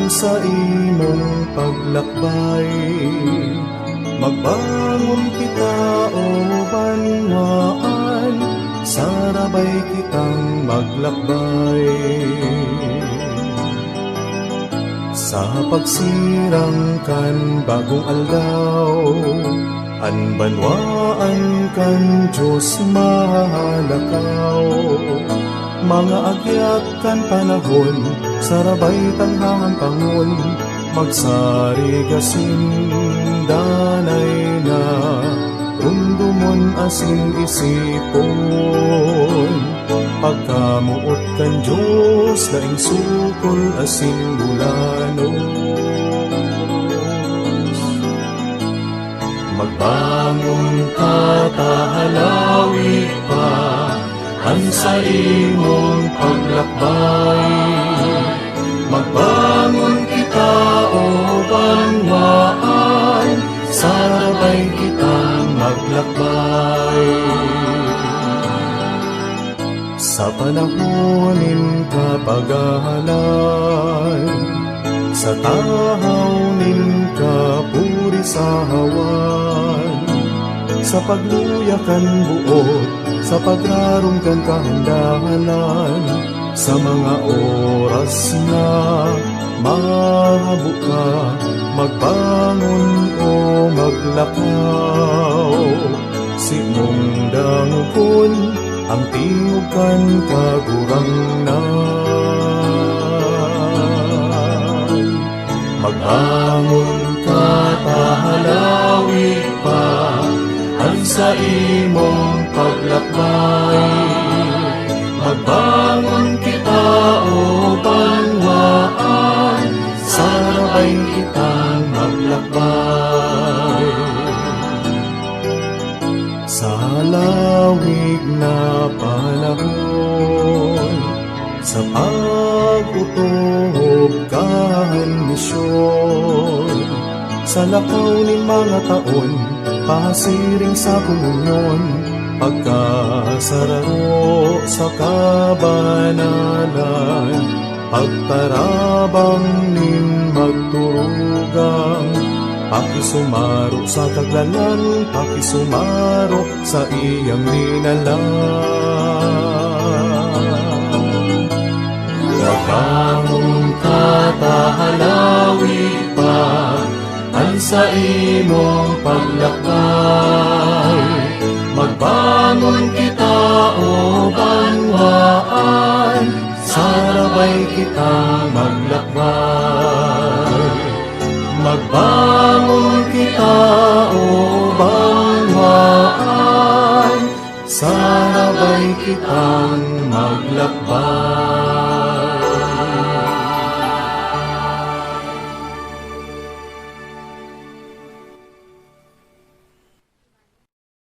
sa imong paglakbay. Magbangon kita o banwaan, sarabay kitang maglakbay. Sa pagsirang kan bagong aldaw, anbanwaan kan Diyos mahalakaw. Mga agyat kan panahon, sarabay tanghangan pangon, magsarigasin danay na, rundumon asin isipon. Pagkamuot kan Diyos, laing sukol asin bulanos. Magbangon ka tahalawi pa, ang sa imong paglakbay. Magbangon kita o banwaan, sarabay kitang maglakbay. Sa panahonin kapagahalan, sa tahaw nin kapuri sa hawan, sa pagluyakan buot, sa pagrarong kan kahandahanan, sa mga oras na mahabuka, magbangon o maglakaw. Simong dangkon ang tinukan kagurangnan. Magbangon ka tahalawi pa, ang sa imong paglakbay. Magbangon kita o banwaan, sarabay kitang maglakbay. Sa lawig na panahon, sa pag-utob kan misyon, sa lakaw ni mga taon, pahasiring sa komunyon, pagkasararo sa kabanalan, pagtarabang nin magturugang, pakisumaro sa taglalan, pakisumaro sa iyang ninalang. Magbangon ka tahalawi pa, ang sa imong paglakbay. Magbangon kita o banwaan, sarabay kitang maglakbay. Magbangon kita o banwaan, sarabay kitang maglakbay.